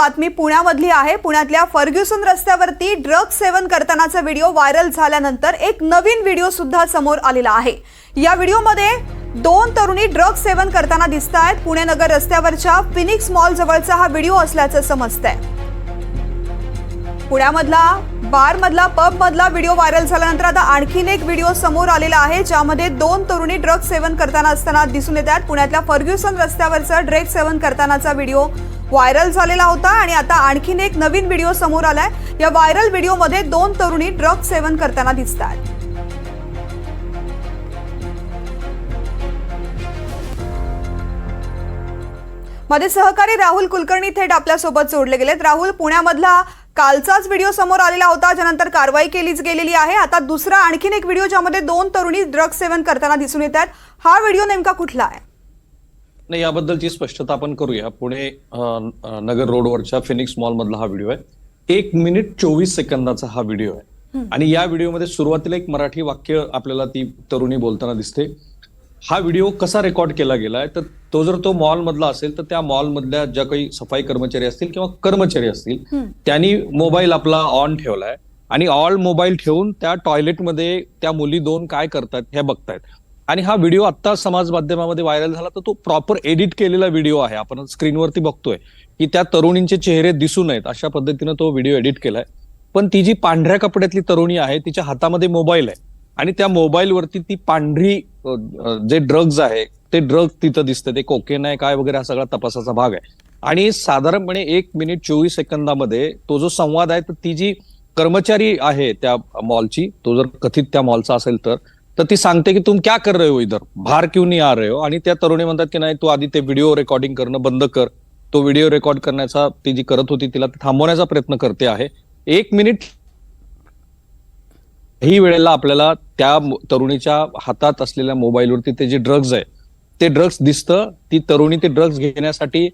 बातमी पुण्यामधली आहे। पुण्यातल्या फर्ग्युसन रस्त्यावरती ड्रग्ज सेवन करतानाचा व्हिडिओ व्हायरल झाल्यानंतर एक नवीन व्हिडिओ सुद्धा समोर आलेला आहे। या व्हिडिओमध्ये दोन तरुणी ड्रग्ज सेवन करताना दिसतायत। पुणे नगर रस्त्यावरच्या फिनिक्स मॉल जवळचा हा व्हिडिओ असल्याचं समजतंय। पुण्यामधला बारमधला पबमधला व्हिडिओ व्हायरल झाल्यानंतर आता आणखीन एक व्हिडिओ समोर आलेला आहे, ज्यामध्ये दोन तरुणी ड्रग्ज सेवन करताना असताना दिसून येत आहेत। पुण्यातल्या फर्ग्युसन रस्त्यावरचा ड्रग्ज सेवन करतानाचा व्हिडिओ व्हायरल झालेला होता आणि आता आणखीन एक नवीन व्हिडिओ समोर आलाय। या व्हायरल व्हिडिओमध्ये दोन तरुणी ड्रग्ज सेवन करताना दिसतात। मध्ये सहकारी राहुल कुलकर्णी थेट आपल्या सोबत जोडले गेलेत। राहुल, पुण्यामधला कालचाच व्हिडिओ समोर आलेला होता, ज्यानंतर कारवाई केलीच गेलेली आहे। आता दुसरा आणखीन एक व्हिडिओ ज्यामध्ये दोन तरुणी ड्रग्ज सेवन करताना दिसून येतात, हा व्हिडिओ नेमका कुठला आहे? नाही, याबद्दलची स्पष्टता आपण करूया। पुणे नगर रोडवरच्या फिनिक्स मॉल मधला हा व्हिडिओ आहे। 1 मिनिट 24 सेकंदाचा हा व्हिडिओ आहे आणि या व्हिडिओमध्ये सुरुवातीला एक मराठी वाक्य आपल्याला ती तरुणी बोलताना दिसते। हा व्हिडिओ कसा रेकॉर्ड केला गेलाय तर तो जर तो मॉल मधला असेल तर त्या मॉल मधल्या ज्या काही सफाई कर्मचारी असतील किंवा कर्मचारी असतील त्यांनी मोबाईल आपला ऑन ठेवलाय आणि ऑल मोबाईल ठेवून त्या टॉयलेटमध्ये त्या मुली दोन काय करतात हे बघतायत। आणि हा व्हिडिओ आता समाज माध्यमामध्ये व्हायरल झाला तर तो प्रॉपर एडिट केलेला व्हिडिओ आहे। आपण स्क्रीनवरती बघतोय की त्या तरुणींचे चेहरे दिसू नयेत अशा पद्धतीनं तो व्हिडिओ एडिट केलाय। पण ती जी पांढऱ्या कपड्यातली तरुणी आहे तिच्या हातामध्ये मोबाईल आहे आणि त्या मोबाईलवरती ती पांढरी जे ड्रग्ज आहे ते ड्रग्ज तिथं दिसतं, ते कोकेन आहे काय वगैरे हा सगळा तपासाचा भाग आहे। आणि साधारणपणे 1 मिनिट 24 सेकंदामध्ये तो जो संवाद आहे तर ती जी कर्मचारी आहे त्या मॉलची, तो जर कथित त्या मॉलचा असेल तर ती सांगते की तुम क्या कर रहे हो इधर, बाहर क्यों नहीं आ रहे हो। आणि त्या तरुणी म्हणतात की नाही, तू आधी ते व्हिडिओ रेकॉर्डिंग करणं बंद कर। तो व्हिडिओ रेकॉर्ड करण्याचा ती जी करत होती तिला थांबवण्याचा प्रयत्न करते आहे। 1 मिनिट ही वेळेला आपल्याला त्या तरुणीच्या हातात असलेल्या मोबाईलवरती ते जे ड्रग्ज आहे ते ड्रग्ज दिसतं। ती तरुणी ते ड्रग्ज घेण्यासाठी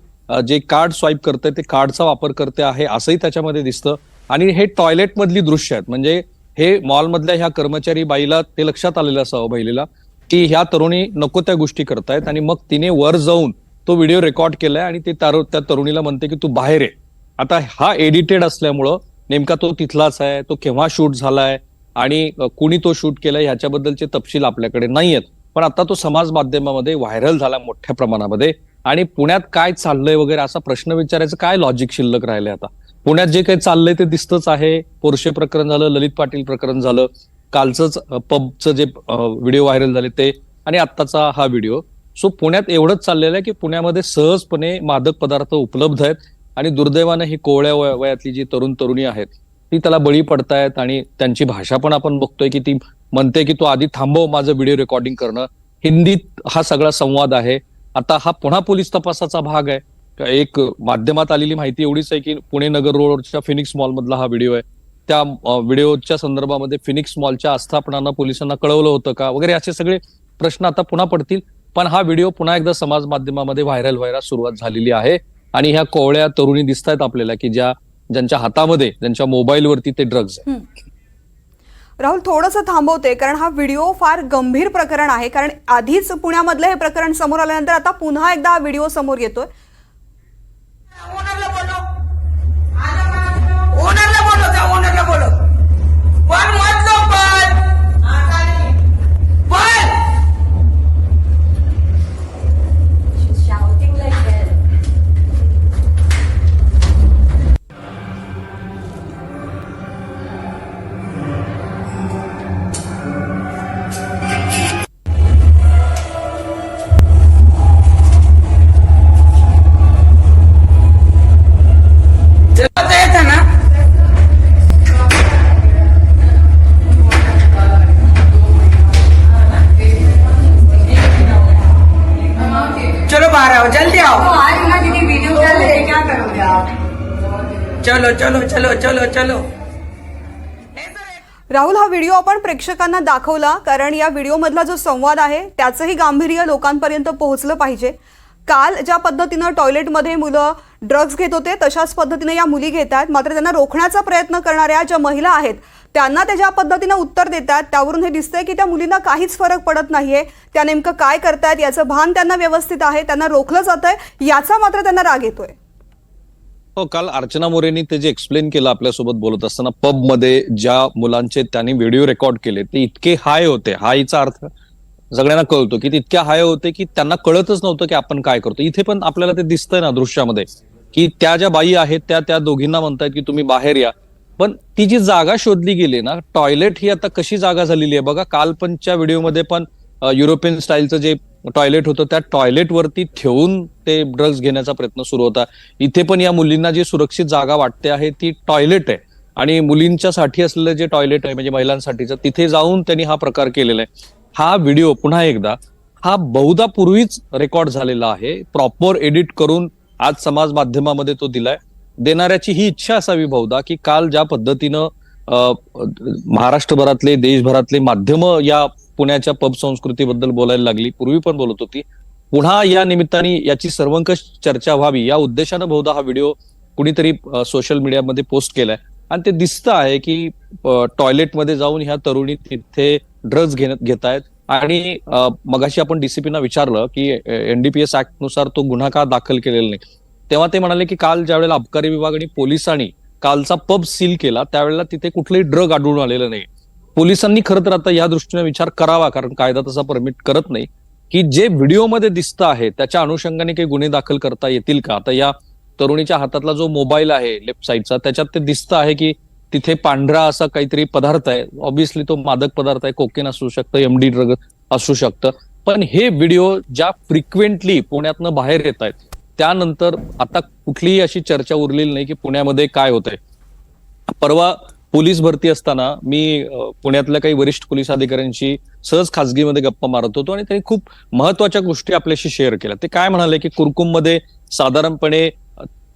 जे कार्ड स्वाईप करते ते कार्डचा वापर करते आहे असंही त्याच्यामध्ये दिसतं। आणि हे टॉयलेट मधली दृश्य आहेत, म्हणजे हे मॉलमधल्या ह्या कर्मचारी बाईला ते लक्षात आलेलं असावं बहिणीला की ह्या तरुणी नको त्या गोष्टी करतायत आणि मग तिने वर जाऊन तो व्हिडिओ रेकॉर्ड केलाय आणि ते त्या तरुणीला म्हणते की तू बाहेर आहे। आता हा एडिटेड असल्यामुळं नेमका तो तिथलाच आहे, तो केव्हा शूट झालाय आणि कुणी तो शूट केलाय ह्याच्याबद्दलचे तपशील आपल्याकडे नाही आहेत। पण आता तो समाज माध्यमामध्ये व्हायरल झाला मोठ्या प्रमाणामध्ये आणि पुण्यात काय चाललंय वगैरे असा प्रश्न विचारायचं काय लॉजिक शिल्लक राहिलंय? आता पुण्यात जे काही चाललंय ते दिसतच आहे। पोर्शे प्रकरण झालं, ललित पाटील प्रकरण झालं, कालचंच पबचं जे व्हिडिओ व्हायरल झाले ते, आणि आत्ताचा हा व्हिडिओ। सो पुण्यात एवढंच चाललेलं आहे की पुण्यामध्ये सहजपणे मादक पदार्थ उपलब्ध आहेत आणि दुर्दैवानं ही कोवळ्या वयातली जी तरुणी आहेत ती त्याला बळी पडतायत। आणि त्यांची भाषा पण आपण बघतोय की ती म्हणते की तू आधी थांबव माझं व्हिडिओ रेकॉर्डिंग करणं। हिंदीत हा सगळा संवाद आहे। आता हा पुन्हा पोलीस तपासाचा भाग आहे। एक माध्यमात आलेली माहिती एवढीच आहे की पुणे नगर रोडच्या फिनिक्स मॉल मधला हा व्हिडिओ आहे। त्या व्हिडिओच्या संदर्भामध्ये फिनिक्स मॉलच्या आस्थापनांना पोलिसांना कळवलं होतं का वगैरे असे सगळे प्रश्न आता पुन्हा पडतील। पण हा व्हिडिओ पुन्हा एकदा समाज माध्यमामध्ये व्हायरल व्हायला सुरुवात झालेली आहे आणि ह्या कोवळ्या तरुणी दिसतायत आपल्याला की ज्यांच्या हातामध्ये ज्यांच्या मोबाईलवरती ते ड्रग्ज आहे। राहुल, थोडंसं थांबवते कारण हा व्हिडिओ फार गंभीर प्रकरण आहे। कारण आधीच पुण्यामधलं हे प्रकरण समोर आल्यानंतर आता पुन्हा एकदा हा व्हिडिओ समोर येतोय। चलो बाहर आओ, जल्दी आओ। आज ना दीदी वीडियो चल रही है, क्या करोगे आप? चलो चलो चलो चलो चलो। राहुल, हा व्हिडिओ आपण प्रेक्षकांना दाखवला कारण या व्हिडिओमधला जो संवाद आहे त्याचंही गांभीर्य लोकांपर्यंत पोहोचलं पाहिजे। काल ज्या पद्धतीनं टॉयलेटमध्ये मुलं ड्रग्ज घेत होते तशाच पद्धतीने या मुली घेतात, मात्र त्यांना रोखण्याचा प्रयत्न करणाऱ्या ज्या महिला आहेत त्यांना ते ज्या पद्धतीने उत्तर देतात त्यावरून हे दिसतंय की त्या मुलींना काहीच फरक पडत नाहीये। त्या नेमकं काय करतायत याचं भान त्यांना व्यवस्थित आहे, त्यांना रोखलं जातंय याचा मात्र त्यांना राग येतोय। हो, काल अर्चना मोरेनी ते जे एक्सप्लेन केलं आपल्यासोबत बोलत असताना, पब मध्ये ज्या मुलांचे त्यांनी व्हिडिओ रेकॉर्ड केले ते इतके हाय होते. हायचा अर्थ सगळ्यांना कळतो की ते इतक्या हाय होते की त्यांना कळतच नव्हतं की आपण काय करतो. इथे पण आपल्याला ते दिसतंय ना दृश्यामध्ये, की त्या ज्या बाई आहेत त्या दोघींना म्हणतात की तुम्ही बाहेर या. पण ती जी जागा शोधली गेली ना, टॉयलेट ही आता कशी जागा झालेली आहे बघा. कालपणच्या व्हिडिओमध्ये पण युरोपियन स्टाईलचं जे टॉयलेट होतं त्या टॉयलेट वरती ठेवून ते ड्रग्ज घेण्याचा प्रयत्न सुरू होता. इथे पण या मुलींना जी सुरक्षित जागा वाटते आहे ती टॉयलेट आहे, आणि मुलींच्यासाठी असलेलं जे टॉयलेट आहे म्हणजे महिलांसाठीचं, तिथे जाऊन त्यांनी हा प्रकार केलेला आहे. हा व्हिडिओ पुन्हा एकदा हा बहुधा पूर्वीच रेकॉर्ड झालेला आहे, प्रॉपर एडिट करून आज समाज माध्यमामध्ये तो दिलाय. देणाऱ्याची ही इच्छा असावी बहुधा की काल ज्या पद्धतीनं महाराष्ट्रभरातले देशभरातले माध्यमं या पुण्याच्या पब संस्कृतीबद्दल बोलायला लागली, पूर्वी पण बोलत होती, पुन्हा या निमित्ताने याची सर्वंकष चर्चा व्हावी या उद्देशानं बहुधा हा व्हिडिओ कुणीतरी सोशल मीडियामध्ये पोस्ट केलाय. आणि ते दिसतं आहे की टॉयलेटमध्ये जाऊन ह्या तरुणी तिथे ड्रग्ज घेत आहेत. आणि मगाशी आपण डीसीपीना विचारलं की एनडीपीएस ऍक्ट नुसार तो गुन्हा का दाखल केलेला नाही, तेव्हा ते म्हणाले की काल ज्यावेळेला अबकारी विभाग आणि पोलिसांनी कालचा पब सील केला त्यावेळेला तिथे कुठलंही ड्रग आढळून आलेलं नाही. पोलिसांनी खरं तर आता या दृष्टीने विचार करावा, कारण कायदा तसा परमिट करत नाही, की जे व्हिडिओमध्ये दिसतं आहे त्याच्या अनुषंगाने काही गुन्हे दाखल करता येतील का. आता या तरुणीच्या हातातला जो मोबाईल आहे लेफ्ट साईडचा, त्याच्यात ते दिसतं आहे की तिथे पांढरा असा काहीतरी पदार्थ आहे. ऑब्व्हियसली तो मादक पदार्थ आहे, कोकेन असू शकतं, एमडी ड्रग असू शकतं. पण हे व्हिडिओ ज्या फ्रिक्वेंटली पुण्यातनं बाहेर येत आहेत त्यानंतर आता कुठलीही अशी चर्चा उरलेली नाही की पुण्यामध्ये काय होतंय. परवा पोलीस भरती असताना मी पुण्यातल्या काही वरिष्ठ पोलीस अधिकाऱ्यांशी सहज खासगीमध्ये गप्पा मारत होतो आणि त्यांनी खूप महत्वाच्या गोष्टी आपल्याशी शेअर केल्या. ते काय म्हणाले की कुरकुममध्ये साधारणपणे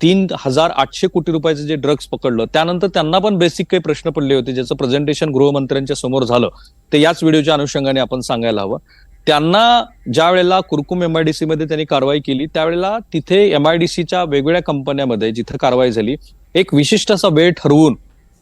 3,800 कोटी रुपयाचे जे ड्रग्ज पकडलं, त्यानंतर त्यांना पण बेसिक काही प्रश्न पडले होते ज्याचं प्रेझेंटेशन गृहमंत्र्यांच्या समोर झालं, ते याच व्हिडिओच्या अनुषंगाने आपण सांगायला हवं. त्यांना ज्या वेळेला कुरकुम एमआयडीसी मध्ये त्यांनी कारवाई केली त्यावेळेला तिथे एमआयडीसीच्या वेगवेगळ्या कंपन्यांमध्ये जिथं कारवाई झाली एक विशिष्ट असा वेळ ठरवून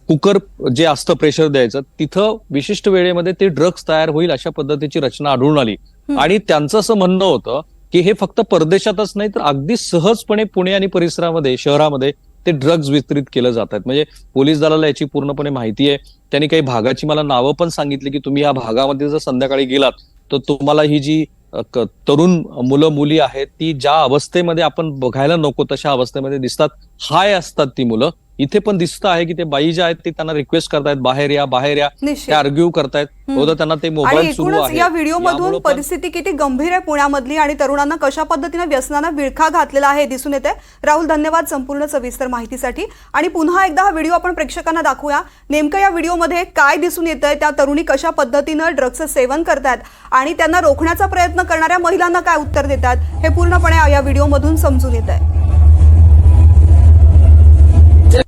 कुकर जे असतं प्रेशर द्यायचं, तिथं विशिष्ट वेळेमध्ये ते ड्रग्ज तयार होईल अशा पद्धतीची रचना आढळून आली. आणि त्यांचं असं म्हणणं होतं की हे फक्त परदेशातच नाही तर अगदी सहजपणे पुणे आणि परिसरामध्ये शहरामध्ये ते ड्रग्ज वितरित केलं जात आहेत. म्हणजे पोलीस दलाला याची पूर्णपणे माहिती आहे. त्यांनी काही भागाची मला नावं पण सांगितली की तुम्ही या भागामध्ये जर संध्याकाळी गेलात तर तुम्हाला ही जी तरुण मुलं मुली आहेत ती ज्या अवस्थेमध्ये आपण बघायला नको तशा अवस्थेमध्ये दिसतात, हाय असतात ती मुलं. इथे पण दिसतं आहे की ते बाई ज्या आहेत ते त्यांना रिक्वेस्ट करतायत बाहेर या बाहेर या, ते आर्ग्यू करतायत, बहुधा त्यांना ते मोबाईल सुरू आहे. या व्हिडिओ मधून परिस्थिती किती गंभीर आहे पुण्यामधली आणि तरुणांना कशा पद्धतीने व्यसनानं विळखा घातलेला आहे दिसून येते. राहुल, धन्यवाद संपूर्ण सविस्तर माहितीसाठी. आणि पुन्हा एकदा हा व्हिडिओ आपण प्रेक्षकांना दाखवूया. नेमकं या व्हिडिओमध्ये काय दिसून येतंय, त्या तरुणी कशा पद्धतीनं ड्रग्जचं सेवन करतात आणि त्यांना रोखण्याचा प्रयत्न करणाऱ्या महिलांना काय उत्तर देतात हे पूर्णपणे या व्हिडिओमधून समजून येत आहे.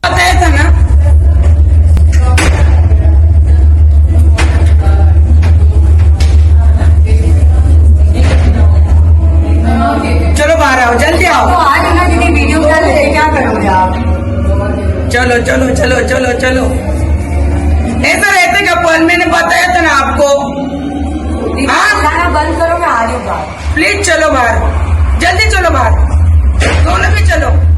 बताया था ना, चलो बाहर आओ, जल्दी आओ. तो आज ना दीदी वीडियो डाल रहे क्या करोगे आप? चलो चलो चलो चलो चलो. ऐसा रहते का पल, मैंने बताया था ना आपको. हाँ, गाना बंद करो, मैं आ रही हूँ बाहर. प्लीज चलो बाहर, जल्दी चलो बाहर, दोनों भी चलो.